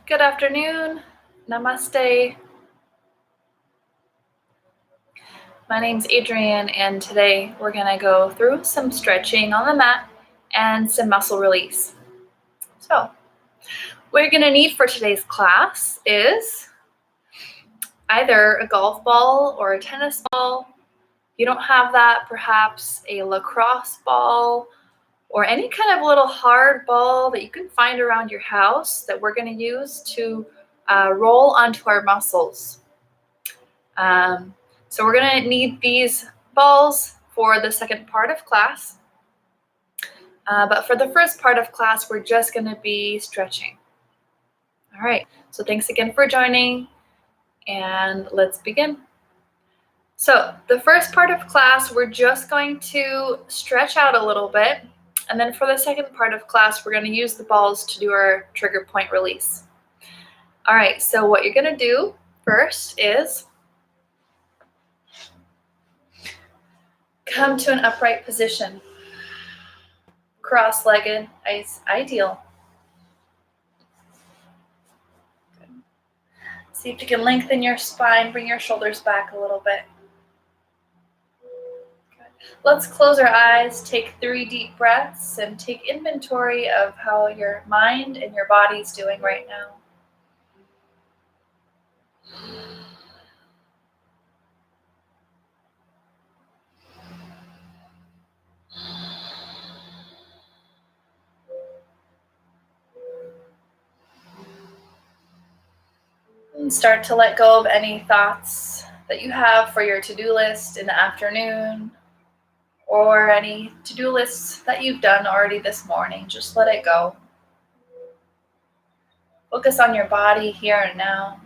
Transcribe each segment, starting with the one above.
Good afternoon. Namaste. My name's Adrienne, and today we're going to go through some stretching on the mat and some muscle release. So, what you're going to need for today's class is either a golf ball or a tennis ball. If you don't have that, perhaps a lacrosse ball or any kind of little hard ball that you can find around your house that we're going to use to roll onto our muscles. So we're going to need these balls for the second part of class. But for the first part of class, we're just going to be stretching. All right, so thanks again for joining, and let's begin. So the first part of class, we're just going to stretch out a little bit. And then for the second part of class, we're going to use the balls to do our trigger point release. All right, so what you're going to do first is come to an upright position. Cross-legged is ideal. Good. See if you can lengthen your spine, bring your shoulders back a little bit. Let's close our eyes, take 3 deep breaths, and take inventory of how your mind and your body's doing right now. And start to let go of any thoughts that you have for your to-do list in the afternoon, or any to-do lists that you've done already this morning. Just let it go. Focus on your body here and now.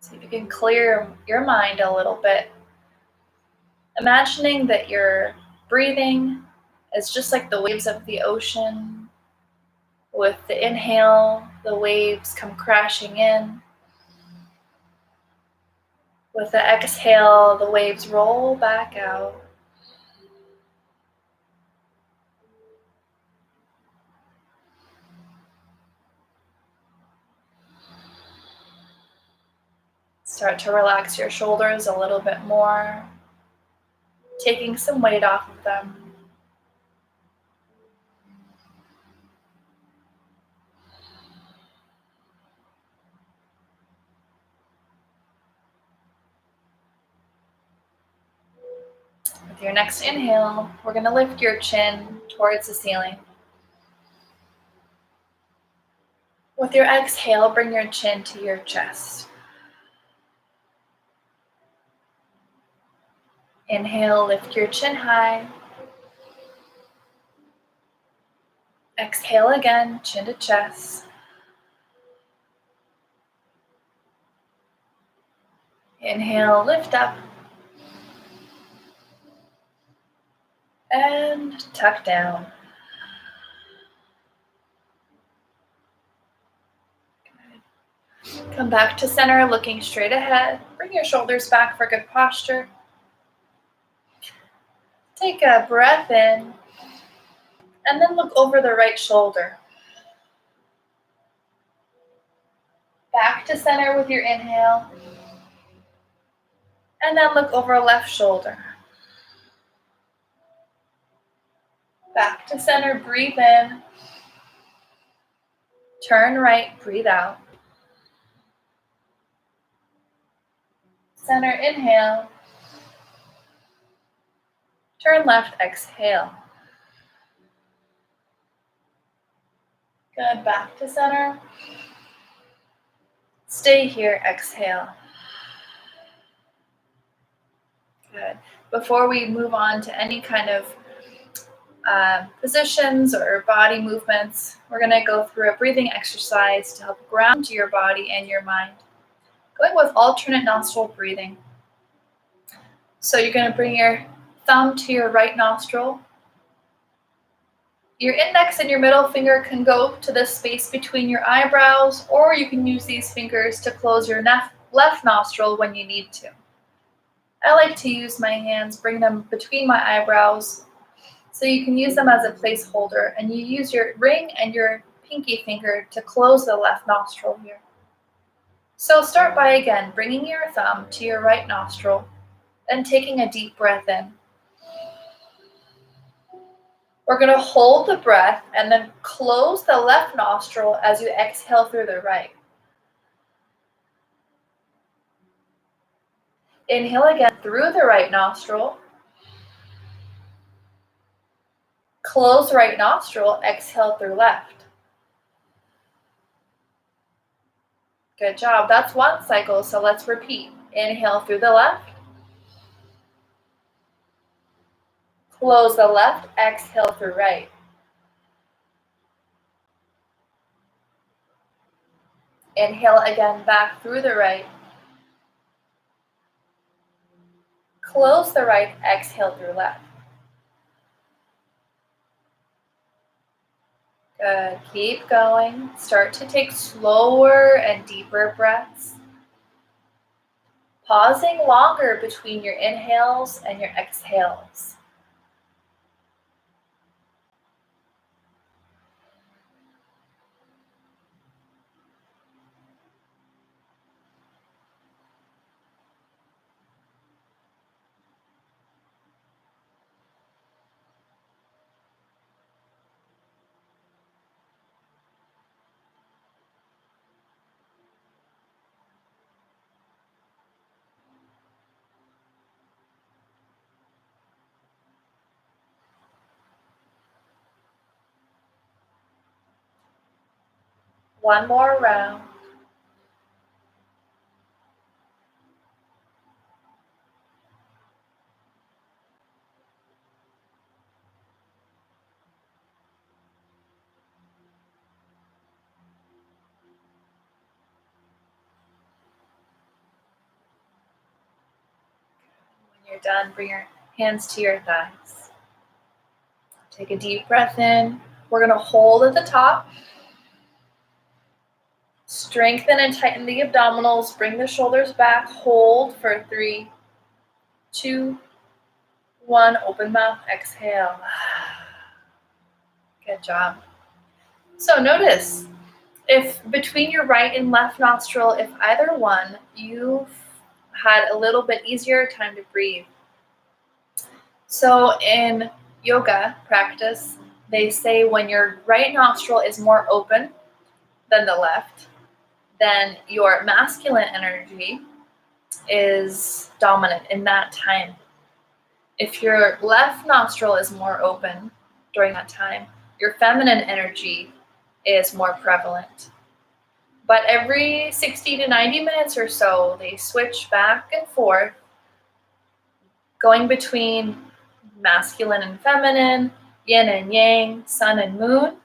See if you can clear your mind a little bit. Imagining that your breathing is just like the waves of the ocean. With the inhale, the waves come crashing in. With the exhale, the waves roll back out. Start to relax your shoulders a little bit more, taking some weight off of them. With your next inhale, we're going to lift your chin towards the ceiling. With your exhale, bring your chin to your chest. Inhale, lift your chin high. Exhale again, chin to chest. Inhale, lift up. And tuck down. Good. Come back to center, looking straight ahead. Bring your shoulders back for good posture. Take a breath in, and then look over the right shoulder. Back to center with your inhale, and then look over left shoulder. Back to center, breathe in. Turn right, breathe out. Center, inhale. Turn left, exhale. Good, back to center. Stay here, exhale. Good. Before we move on to any kind of positions or body movements, we're going to go through a breathing exercise to help ground your body and your mind. Going with alternate nostril breathing. So you're going to bring your thumb to your right nostril. Your index and your middle finger can go to the space between your eyebrows, or you can use these fingers to close your left nostril when you need to. I like to use my hands, bring them between my eyebrows, so you can use them as a placeholder, and you use your ring and your pinky finger to close the left nostril here. So start by again bringing your thumb to your right nostril and taking a deep breath in. We're going to hold the breath and then close the left nostril as you exhale through the right. Inhale again through the right nostril. Close right nostril, exhale through left. Good job. That's one cycle, so let's repeat. Inhale through the left. Close the left, exhale through right. Inhale again back through the right. Close the right, exhale through left. Good. Keep going. Start to take slower and deeper breaths. Pausing longer between your inhales and your exhales. One more round. When you're done, bring your hands to your thighs. Take a deep breath in. We're going to hold at the top. Strengthen and tighten the abdominals. Bring the shoulders back. Hold for 3, 2, 1. Open mouth. Exhale. Good job. So notice if between your right and left nostril, if either one, you've had a little bit easier time to breathe. So in yoga practice, they say when your right nostril is more open than the left, then your masculine energy is dominant in that time. If your left nostril is more open during that time, your feminine energy is more prevalent. But every 60 to 90 minutes or so, they switch back and forth, going between masculine and feminine, yin and yang, sun and moon,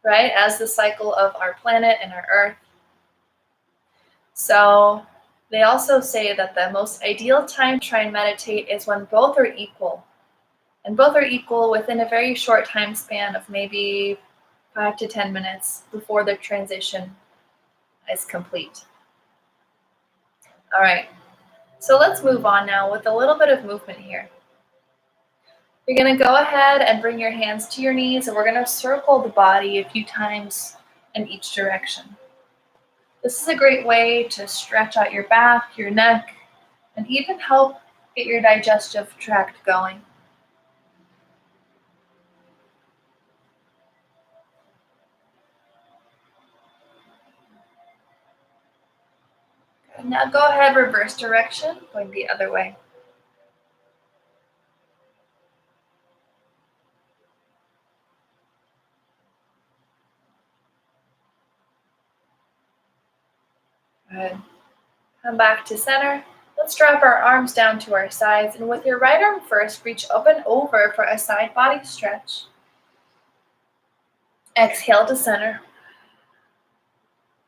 right, as the cycle of our planet and our earth. So they also say that the most ideal time to try and meditate is when both are equal. And both are equal within a very short time span of maybe 5 to 10 minutes before the transition is complete. All right, so let's move on now with a little bit of movement here. You're going to go ahead and bring your hands to your knees, and we're going to circle the body a few times in each direction. This is a great way to stretch out your back, your neck, and even help get your digestive tract going. Good. Now go ahead, reverse direction, going the other way. Good. Come back to center. Let's drop our arms down to our sides, and with your right arm first, reach up and over for a side body stretch. Exhale to center.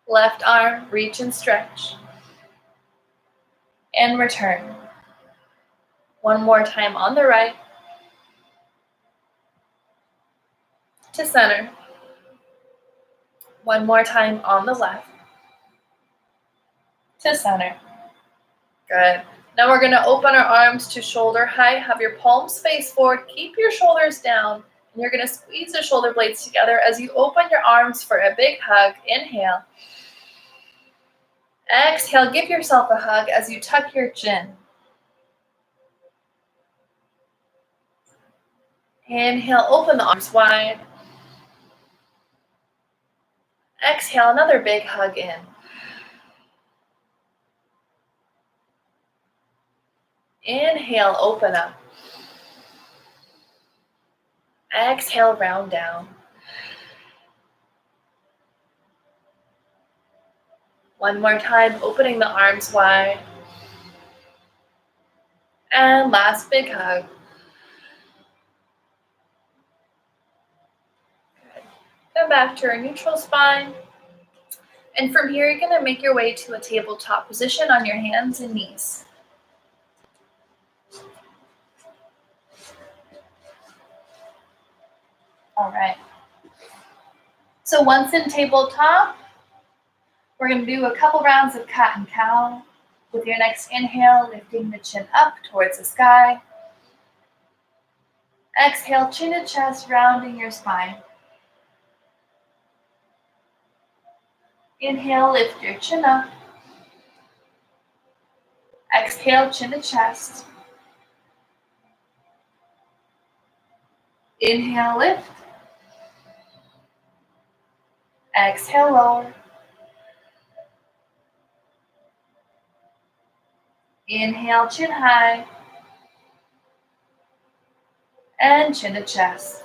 Left arm, reach and stretch. And return. One more time on the right. To center. One more time on the left. To center. Good. Now we're going to open our arms to shoulder height. Have your palms face forward. Keep your shoulders down And you're going to squeeze the shoulder blades together as you open your arms for a big hug. Inhale. Exhale, give yourself a hug as you tuck your chin. Inhale, open the arms wide. Exhale, another big hug in. Inhale, open up. Exhale, round down. One more time, opening the arms wide. And last big hug. Good. Come back to our neutral spine. And from here, you're going to make your way to a tabletop position on your hands and knees. All right. So once in tabletop, we're going to do a couple rounds of cat and cow. With your next inhale, lifting the chin up towards the sky. Exhale, chin to chest, rounding your spine. Inhale, lift your chin up. Exhale, chin to chest. Inhale, lift. Exhale, lower. Inhale, chin high. And chin to chest.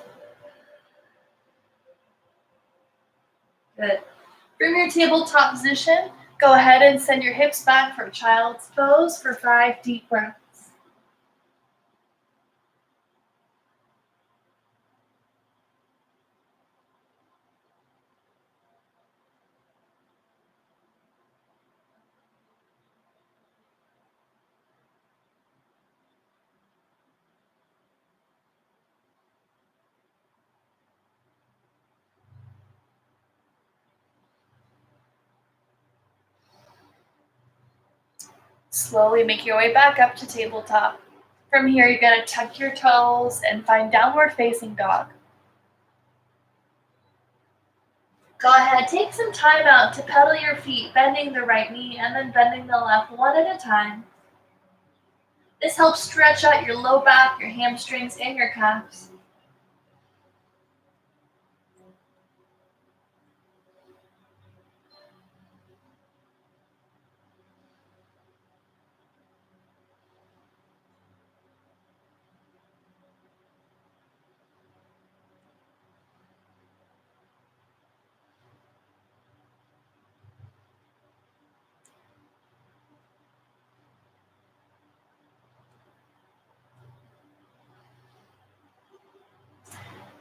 Good. From your tabletop position, go ahead and send your hips back for child's pose for 5 deep breaths. Slowly make your way back up to tabletop. From here, you're going to tuck your toes and find downward facing dog. Go ahead, take some time out to pedal your feet, bending the right knee and then bending the left one at a time. This helps stretch out your low back, your hamstrings, and your calves.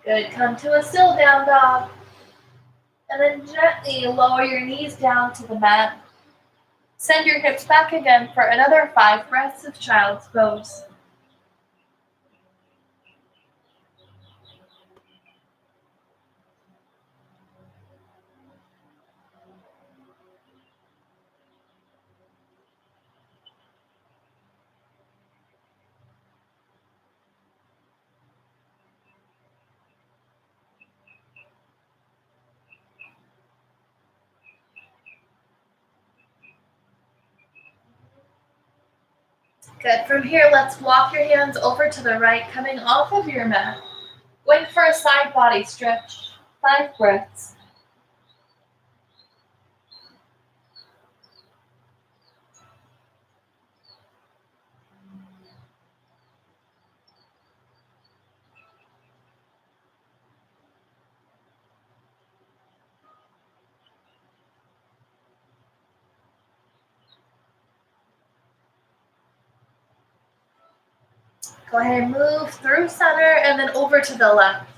Good, come to a still down dog. And then gently lower your knees down to the mat. Send your hips back again for another 5 breaths of child's pose. Good. From here, let's walk your hands over to the right, coming off of your mat. Going for a side body stretch. 5 breaths. Go ahead and move through center and then over to the left.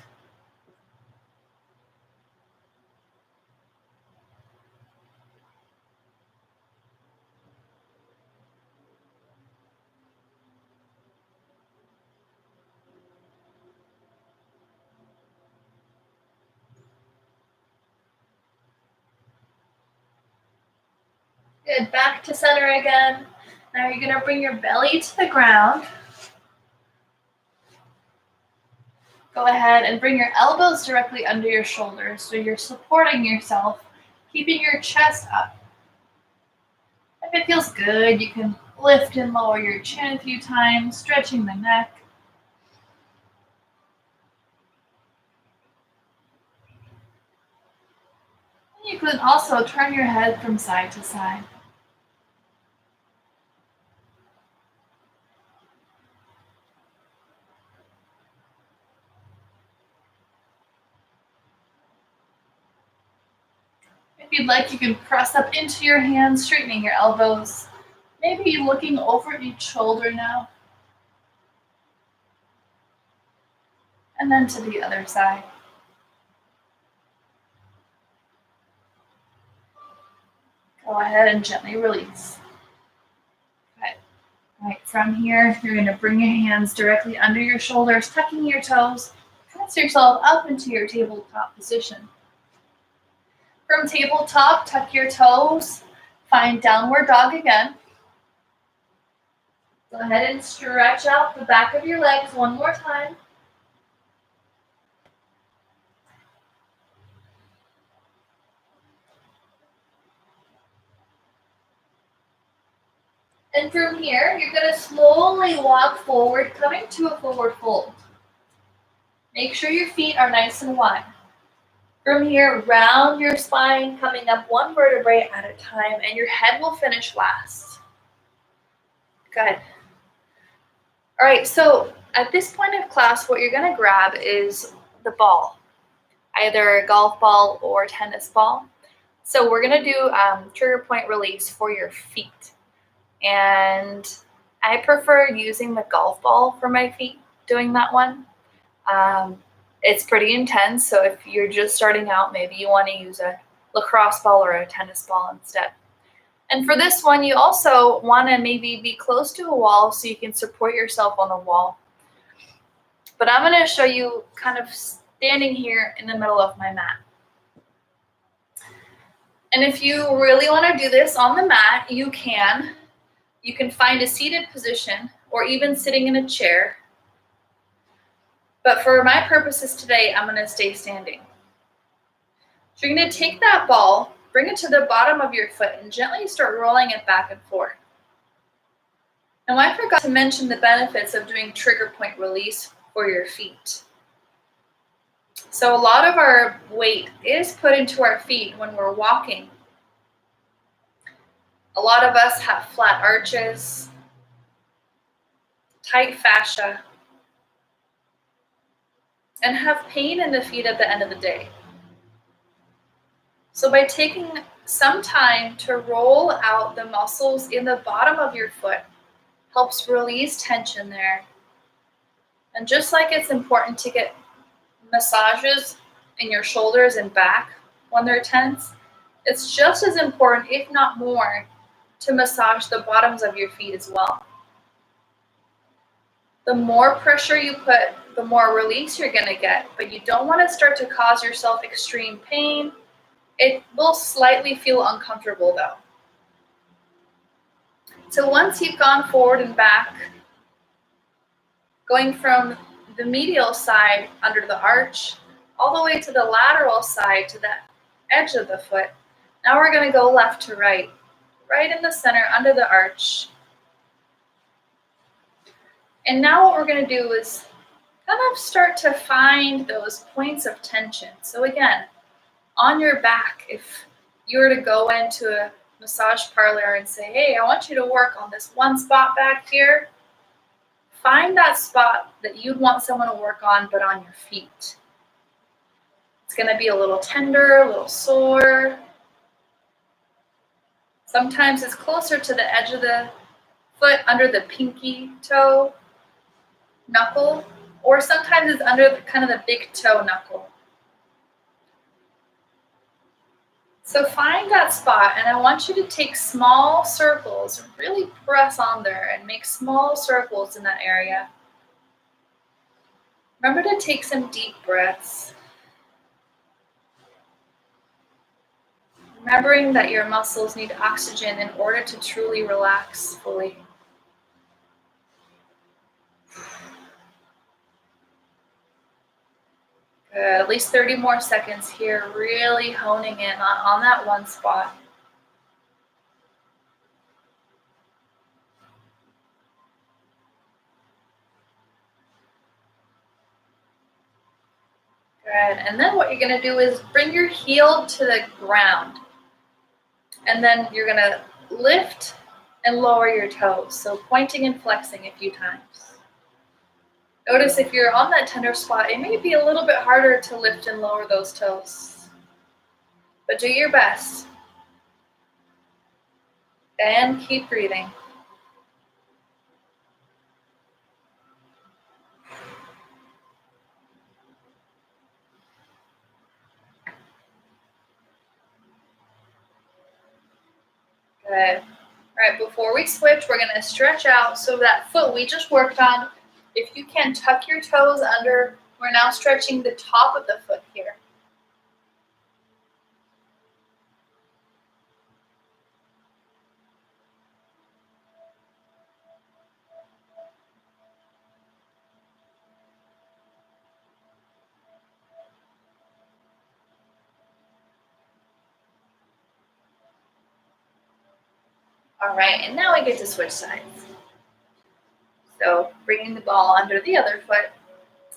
Good, back to center again. Now you're gonna bring your belly to the ground. Go ahead and bring your elbows directly under your shoulders so you're supporting yourself, keeping your chest up. If it feels good, you can lift and lower your chin a few times, stretching the neck. And you can also turn your head from side to side. If you'd like, you can press up into your hands, straightening your elbows. Maybe looking over each shoulder now. And then to the other side. Go ahead and gently release. Okay. All right, from here, you're going to bring your hands directly under your shoulders, tucking your toes. Press yourself up into your tabletop position. From tabletop, tuck your toes. Find downward dog again. Go ahead and stretch out the back of your legs one more time. And from here, you're going to slowly walk forward, coming to a forward fold. Make sure your feet are nice and wide. From here, round your spine, coming up one vertebrae at a time, and your head will finish last. Good. All right, so at this point of class, what you're going to grab is the ball, either a golf ball or tennis ball. So we're going to do trigger point release for your feet. And I prefer using the golf ball for my feet, doing that one. It's pretty intense, so if you're just starting out, maybe you want to use a lacrosse ball or a tennis ball instead. And for this one, you also want to maybe be close to a wall so you can support yourself on the wall. But I'm going to show you kind of standing here in the middle of my mat. And if you really want to do this on the mat, you can. You can find a seated position or even sitting in a chair. But for my purposes today, I'm going to stay standing. So you're going to take that ball, bring it to the bottom of your foot, and gently start rolling it back and forth. Now, I forgot to mention the benefits of doing trigger point release for your feet. So a lot of our weight is put into our feet when we're walking. A lot of us have flat arches, tight fascia, and have pain in the feet at the end of the day. So by taking some time to roll out the muscles in the bottom of your foot, helps release tension there. And just like it's important to get massages in your shoulders and back when they're tense, it's just as important, if not more, to massage the bottoms of your feet as well. The more pressure you put, the more release you're going to get, but you don't want to start to cause yourself extreme pain. It will slightly feel uncomfortable though. So once you've gone forward and back, going from the medial side under the arch all the way to the lateral side to the edge of the foot, now we're going to go left to right, right in the center under the arch. And now what we're going to do is kind of start to find those points of tension. So again, on your back, if you were to go into a massage parlor and say, hey, I want you to work on this one spot back here, find that spot that you'd want someone to work on, but on your feet. It's going to be a little tender, a little sore. Sometimes it's closer to the edge of the foot, under the pinky toe knuckle, or sometimes it's under kind of the big toe knuckle. So find that spot, and I want you to take small circles, really press on there and make small circles in that area. Remember to take some deep breaths. Remembering that your muscles need oxygen in order to truly relax fully. Good, at least 30 more seconds here, really honing in on that one spot. Good, and then what you're gonna do is bring your heel to the ground. And then you're gonna lift and lower your toes, so pointing and flexing a few times. Notice if you're on that tender spot, it may be a little bit harder to lift and lower those toes, but do your best. And keep breathing. Good. All right, before we switch, we're gonna stretch out so that foot we just worked on, if you can tuck your toes under, we're now stretching the top of the foot here. All right, and now we get to switch sides. So bringing the ball under the other foot.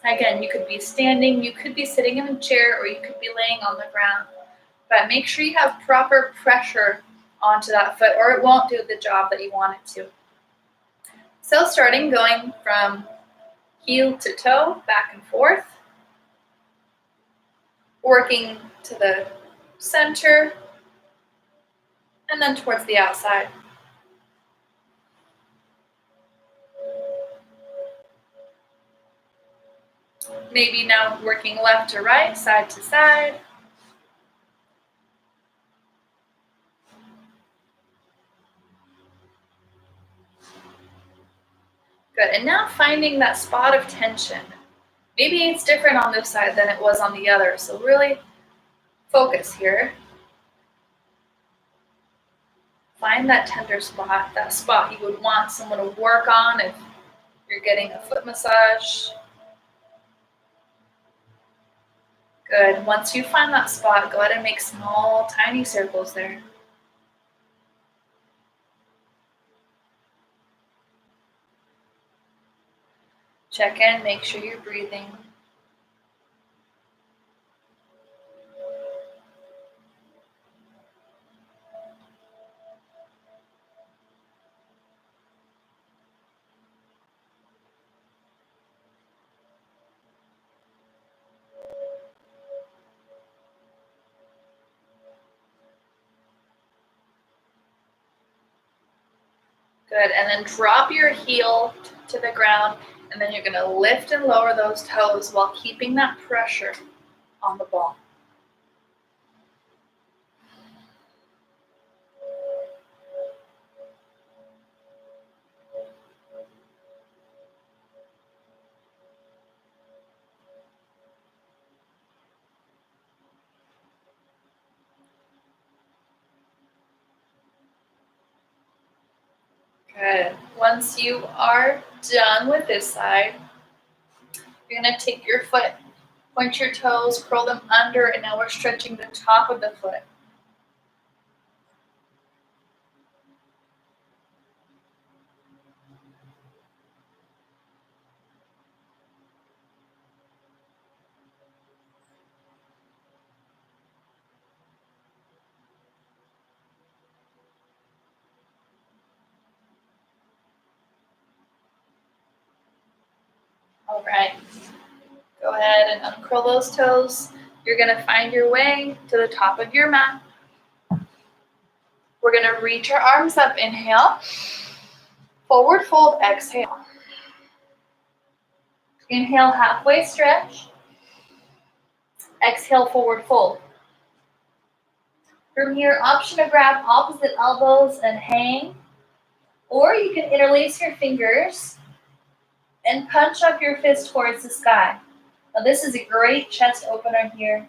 Again, you could be standing, you could be sitting in a chair, or you could be laying on the ground. But make sure you have proper pressure onto that foot or it won't do the job that you want it to. So starting going from heel to toe, back and forth, working to the center, and then towards the outside. Maybe now working left to right, side to side. Good, and now finding that spot of tension. Maybe it's different on this side than it was on the other, so really focus here. Find that tender spot, that spot you would want someone to work on if you're getting a foot massage. Good. Once you find that spot, go ahead and make small, tiny circles there. Check in, make sure you're breathing. Good, and then drop your heel to the ground, and then you're gonna lift and lower those toes while keeping that pressure on the ball. Good. Once you are done with this side, you're gonna take your foot, point your toes, curl them under, and now we're stretching the top of the foot. All right. Go ahead and uncurl those toes. You're gonna find your way to the top of your mat. We're gonna reach our arms up, inhale. Forward fold, exhale. Inhale, halfway stretch. Exhale, forward fold. From here, option to grab opposite elbows and hang, or you can interlace your fingers and punch up your fist towards the sky. Now this is a great chest opener here.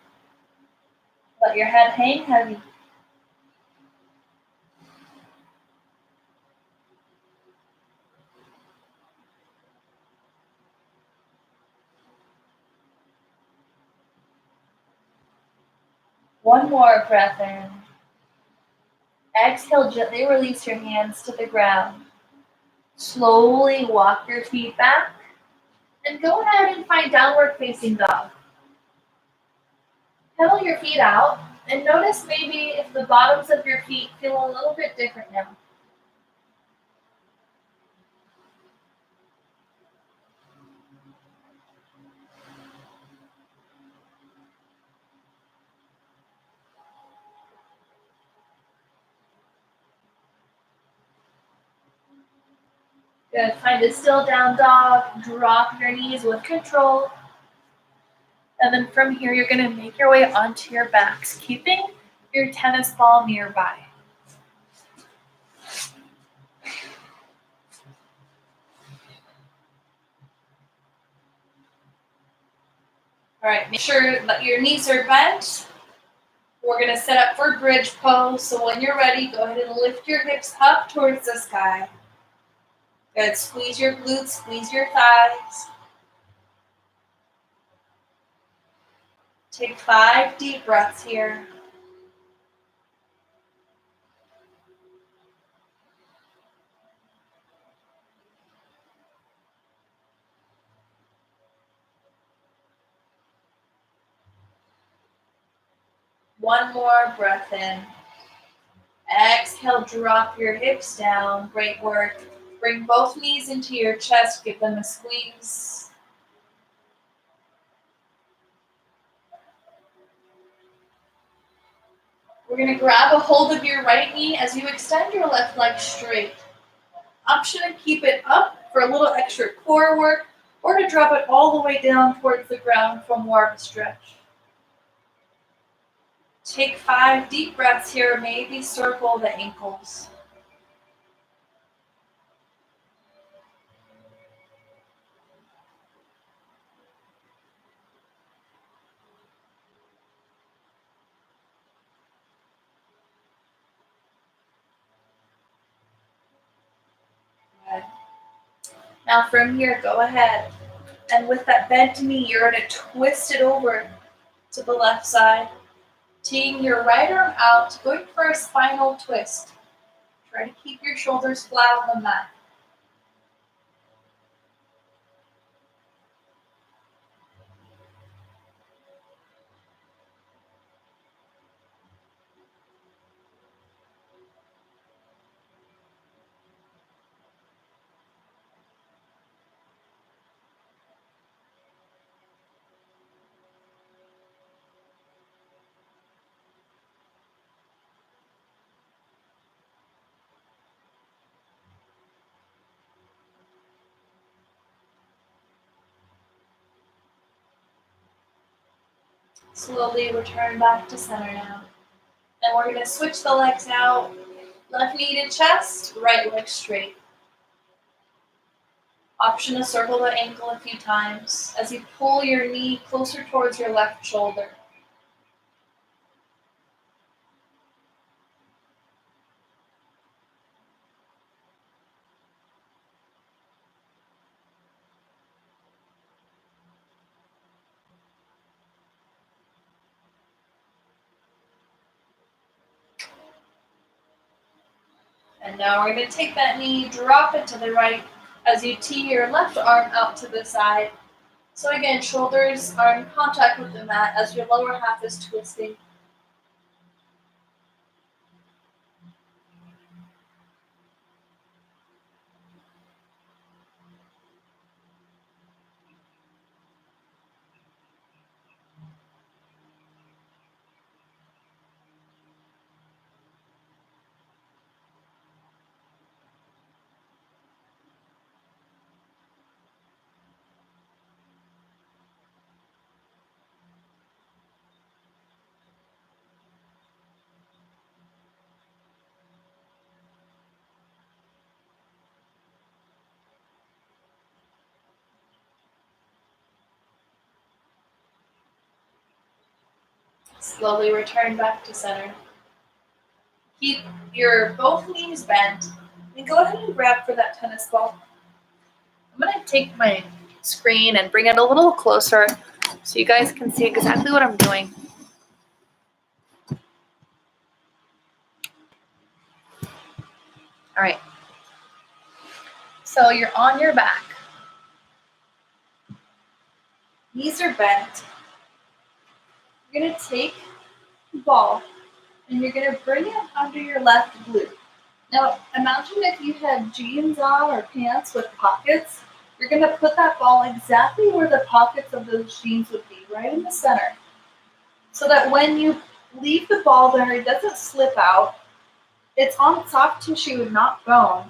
Let your head hang heavy. One more breath in. Exhale, gently release your hands to the ground. Slowly walk your feet back and go ahead and find downward facing dog. Pedal your feet out and notice maybe if the bottoms of your feet feel a little bit different now. Good. Find a still down dog. Drop your knees with control. And then from here, you're going to make your way onto your backs, keeping your tennis ball nearby. All right, make sure that your knees are bent. We're going to set up for bridge pose. So when you're ready, go ahead and lift your hips up towards the sky. Good. Squeeze your glutes, squeeze your thighs. Take 5 deep breaths here. One more breath in. Exhale, drop your hips down. Great work. Bring both knees into your chest. Give them a squeeze. We're going to grab a hold of your right knee as you extend your left leg straight. Option to keep it up for a little extra core work or to drop it all the way down towards the ground for more of a stretch. Take 5 deep breaths here. Maybe circle the ankles. Good. Now from here, go ahead. And with that bent knee, you're going to twist it over to the left side. Taking your right arm out, going for a spinal twist. Try to keep your shoulders flat on the mat. Slowly return back to center now. And we're going to switch the legs out. Left knee to chest, right leg straight. Option to circle the ankle a few times as you pull your knee closer towards your left shoulder. And now we're going to take that knee, drop it to the right as you tee your left arm out to the side. So again, shoulders are in contact with the mat as your lower half is twisting. Slowly return back to center. Keep your both knees bent and go ahead and grab for that tennis ball. I'm going to take my screen and bring it a little closer so you guys can see exactly what I'm doing. All right. So you're on your back. Knees are bent. You're going to take the ball and you're going to bring it under your left glute. Now, imagine if you had jeans on or pants with pockets. You're going to put that ball exactly where the pockets of those jeans would be, right in the center. So that when you leave the ball there, it doesn't slip out. It's on soft tissue and not bone,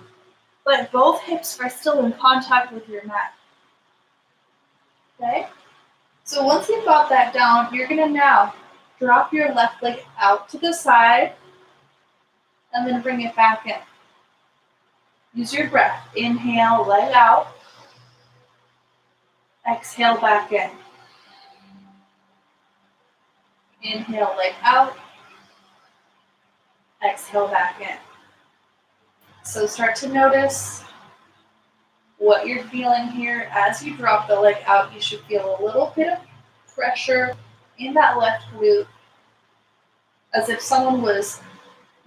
but both hips are still in contact with your mat. Okay? So once you've got that down, you're going to now drop your left leg out to the side and then bring it back in. Use your breath. Inhale, leg out. Exhale, back in. Inhale, leg out. Exhale, back in. So start to notice what you're feeling here. As you drop the leg out, you should feel a little bit of pressure in that left glute, as if someone was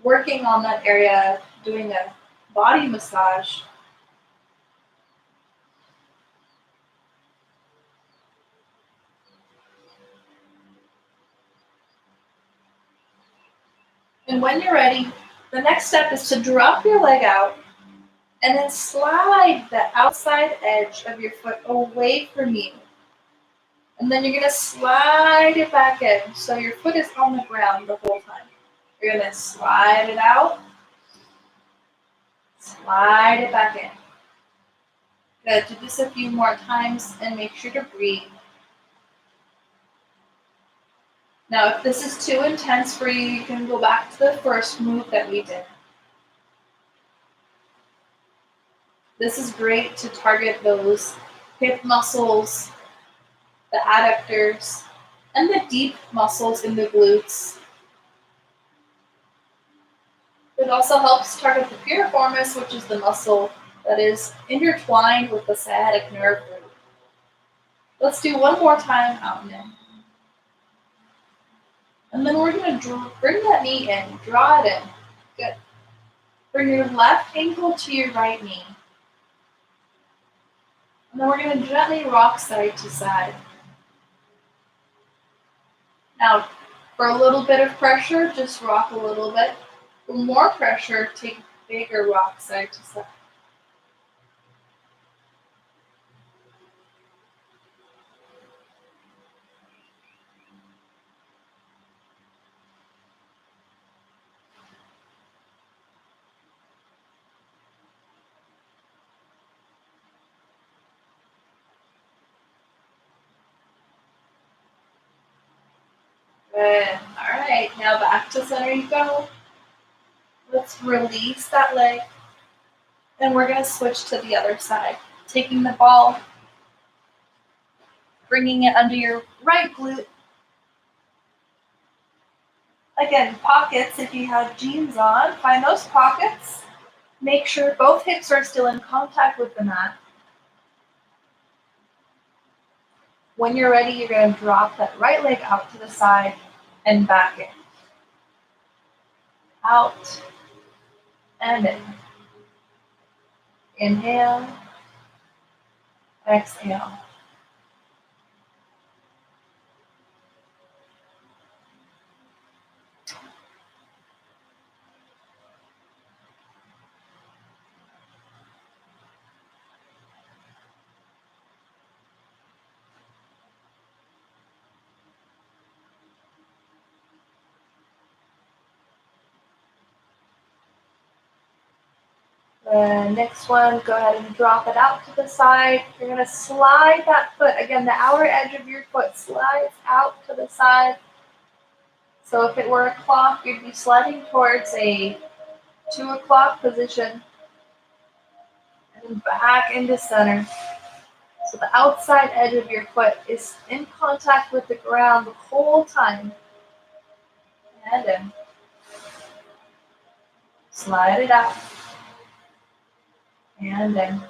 working on that area, doing a body massage. And when you're ready, the next step is to drop your leg out and then slide the outside edge of your foot away from you. And then you're going to slide it back in so your foot is on the ground the whole time. You're going to slide it out, slide it back in. Good. Do this a few more times and make sure to breathe. Now, if this is too intense for you, you can go back to the first move that we did. This is great to target those hip muscles, the adductors, and the deep muscles in the glutes. It also helps target the piriformis, which is the muscle that is intertwined with the sciatic nerve root. Let's do one more time out and in. And then we're going to bring that knee in, draw it in. Good. Bring your left ankle to your right knee. And then we're going to gently rock side to side. Now, for a little bit of pressure, just rock a little bit. For more pressure, take bigger rock side to side. Good. All right, now back to center you go. Let's release that leg. And we're going to switch to the other side. Taking the ball, bringing it under your right glute. Again, pockets, if you have jeans on, find those pockets. Make sure both hips are still in contact with the mat. When you're ready, you're going to drop that right leg out to the side and back in. Out and in. Inhale, exhale. The next one, go ahead and drop it out to the side. You're going to slide that foot. Again, the outer edge of your foot slides out to the side. So if it were a clock, you'd be sliding towards a 2 o'clock position and back into center. So the outside edge of your foot is in contact with the ground the whole time. And in. Slide it out. And in.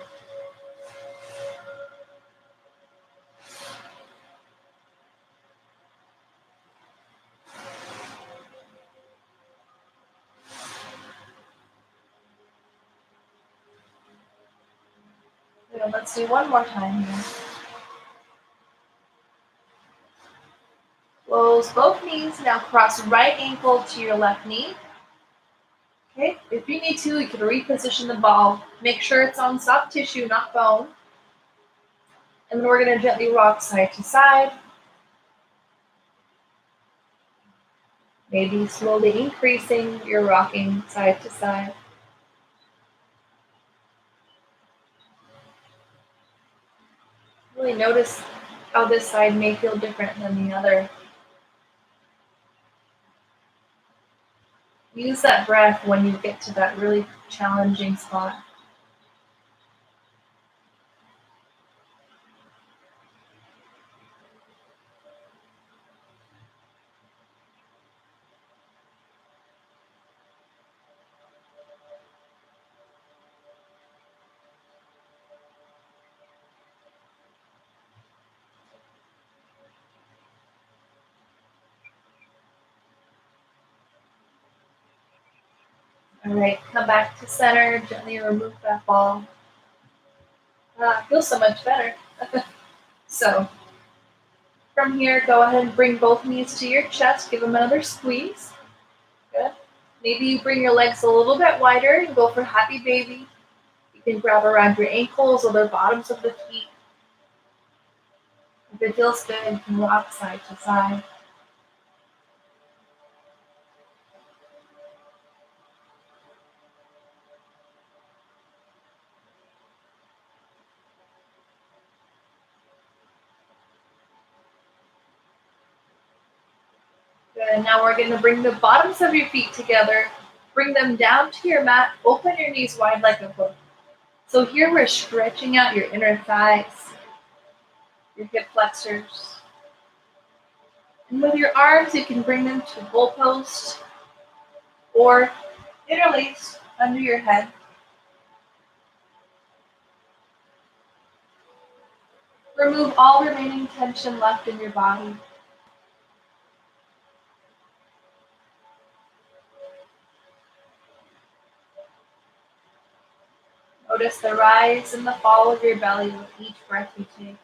And let's do one more time here. Close both knees. Now cross right ankle to your left knee. Okay, if you need to, you can reposition the ball. Make sure it's on soft tissue, not bone. And then we're going to gently rock side to side. Maybe slowly increasing your rocking side to side. Really notice how this side may feel different than the other. Use that breath when you get to that really challenging spot. All right, come back to center, gently remove that ball. Feels so much better. So from here, go ahead and bring both knees to your chest. Give them another squeeze. Good. Maybe you bring your legs a little bit wider and go for happy baby. You can grab around your ankles or the bottoms of the feet. If it feels good, you can rock side to side. Good. Now we're going to bring the bottoms of your feet together. Bring them down to your mat. Open your knees wide like a hook. So here we're stretching out your inner thighs, your hip flexors. And with your arms, you can bring them to goalpost or interlaced under your head. Remove all remaining tension left in your body. Notice the rise and the fall of your belly with each breath you take.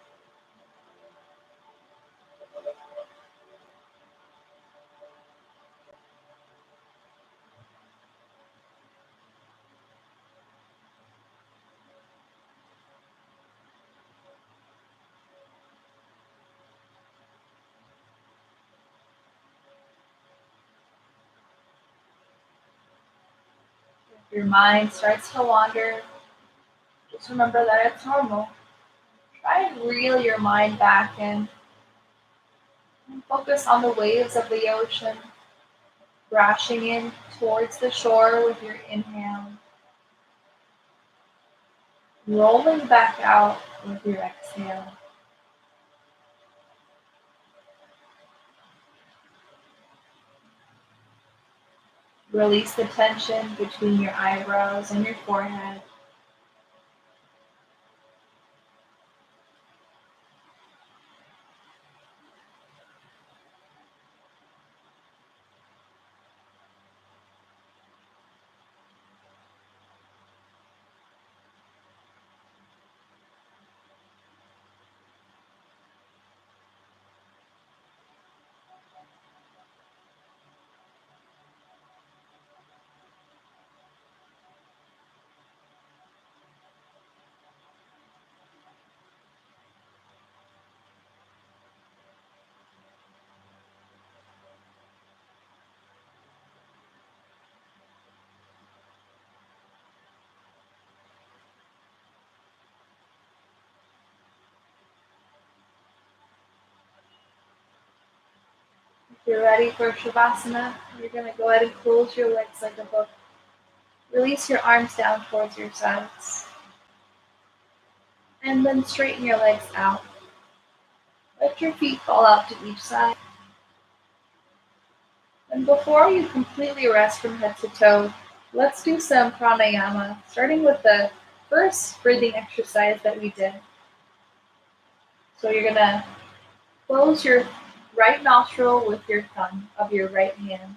If your mind starts to wander, just remember that it's normal. Try and reel your mind back in and focus on the waves of the ocean, crashing in towards the shore with your inhale, rolling back out with your exhale. Release the tension between your eyebrows and your forehead. If you're ready for Shavasana, you're going to go ahead and close your legs like a book. Release your arms down towards your sides. And then straighten your legs out. Let your feet fall out to each side. And before you completely rest from head to toe, let's do some pranayama, starting with the first breathing exercise that we did. So you're going to close your right nostril with your thumb of your right hand.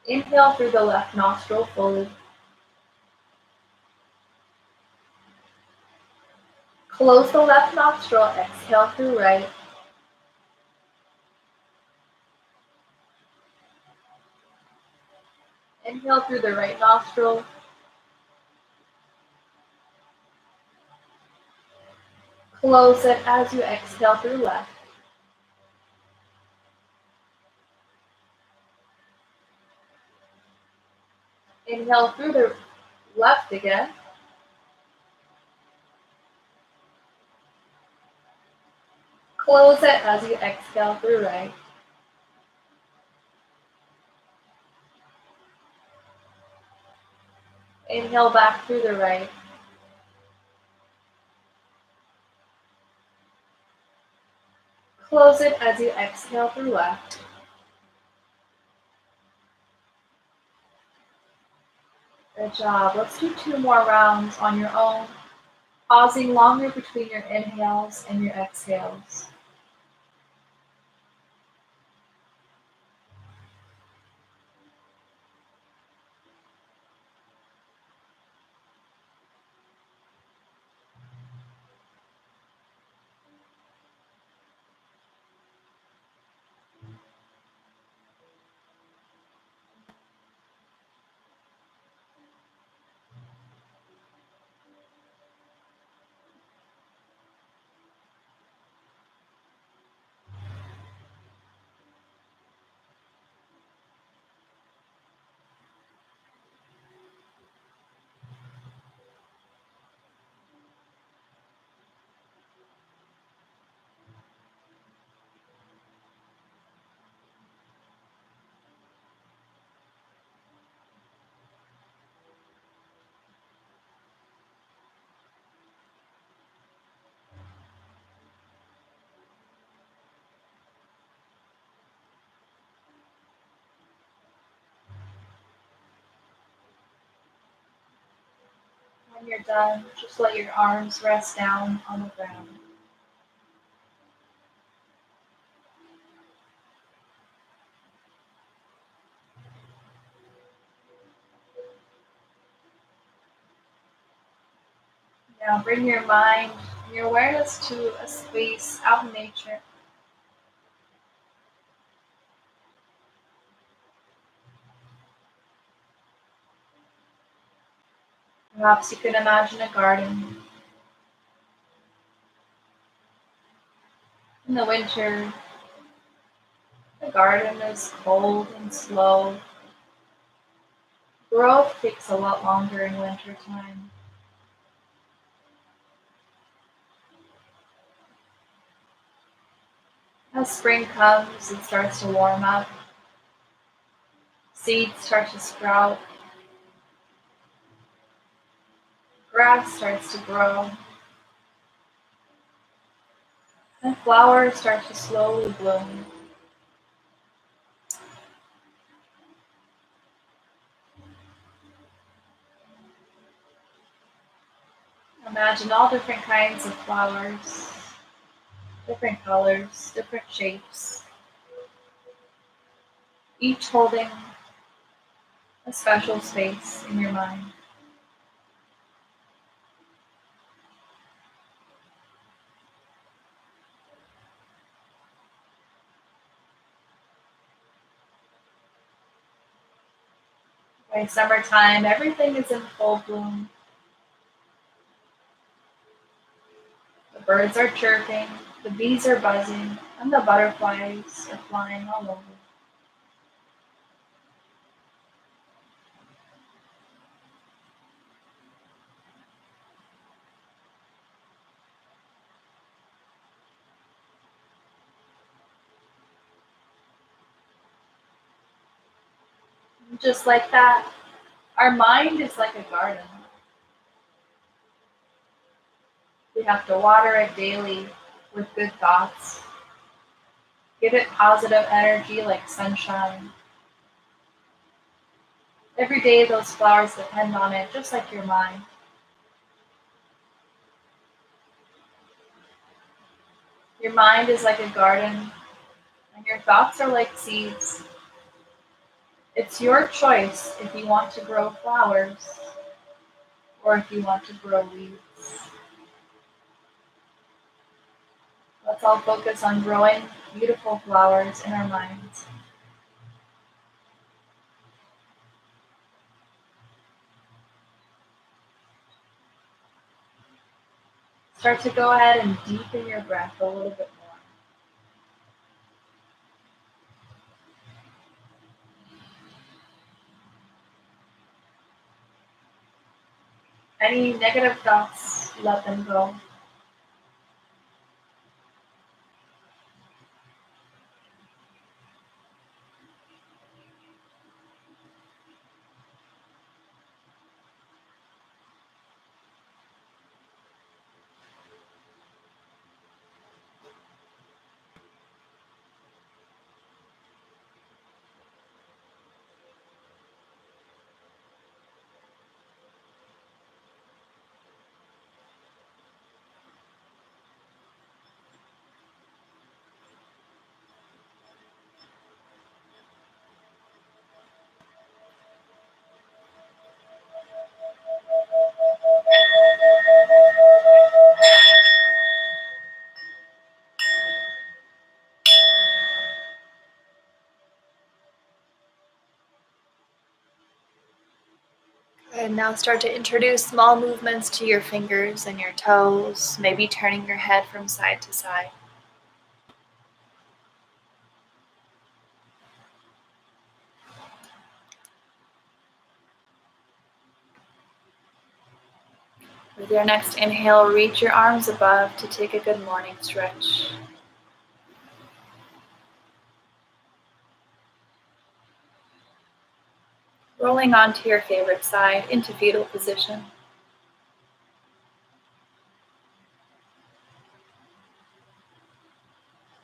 Inhale through the left nostril fully. Close the left nostril, exhale through right. Inhale through the right nostril. Close it as you exhale through left. Inhale through the left again. Close it as you exhale through right. Inhale back through the right. Close it as you exhale through left. Good job. Let's do 2 more rounds on your own, pausing longer between your inhales and your exhales. When you're done, just let your arms rest down on the ground. Now bring your mind and your awareness to a space out in nature. Perhaps you can imagine a garden. In the winter, the garden is cold and slow. Growth takes a lot longer in winter time. As spring comes, it starts to warm up. Seeds start to sprout. Grass starts to grow. And flowers start to slowly bloom. Imagine all different kinds of flowers, different colors, different shapes, each holding a special space in your mind. By summertime, everything is in full bloom. The birds are chirping, the bees are buzzing, and the butterflies are flying all over. And just like that, our mind is like a garden. We have to water it daily with good thoughts. Give it positive energy like sunshine. Every day those flowers depend on it, just like your mind. Your mind is like a garden, and your thoughts are like seeds. It's your choice if you want to grow flowers or if you want to grow weeds. Let's all focus on growing beautiful flowers in our minds. Start to go ahead and deepen your breath a little bit more. Any negative thoughts, let them go. And now start to introduce small movements to your fingers and your toes, maybe turning your head from side to side. With your next inhale, reach your arms above to take a good morning stretch. Rolling onto your favorite side into fetal position.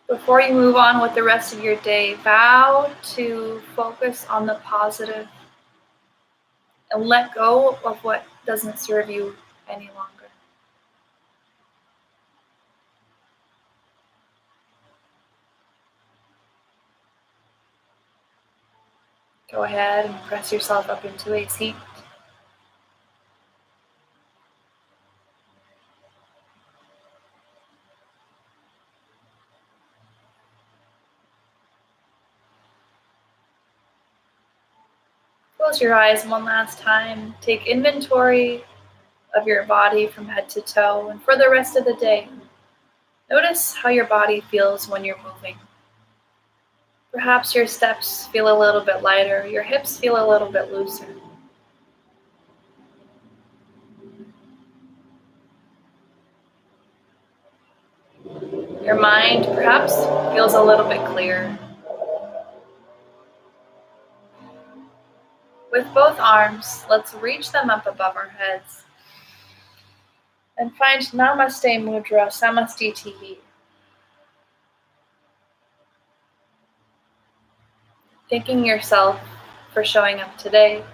Before you move on with the rest of your day, vow to focus on the positive and let go of what doesn't serve you any longer. Go ahead and press yourself up into a seat. Close your eyes one last time. Take inventory of your body from head to toe, and for the rest of the day, notice how your body feels when you're moving. Perhaps your steps feel a little bit lighter, your hips feel a little bit looser. Your mind perhaps feels a little bit clearer. With both arms, let's reach them up above our heads and find Namaste Mudra Samastitihi. Thanking yourself for showing up today,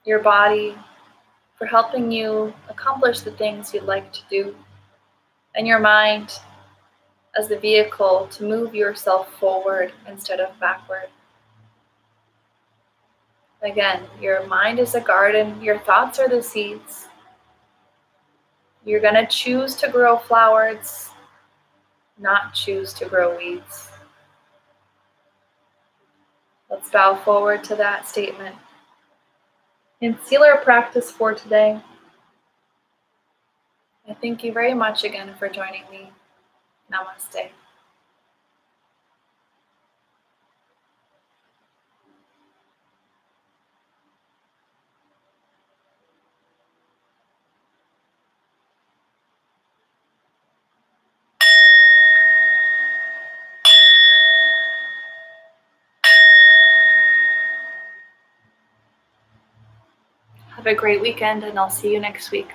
your body for helping you accomplish the things you'd like to do, and your mind as the vehicle to move yourself forward instead of backward. Again, your mind is a garden, your thoughts are the seeds. You're going to choose to grow flowers, not choose to grow weeds. Let's bow forward to that statement and seal our practice for today. I thank you very much again for joining me. Namaste. Have a great weekend, and I'll see you next week.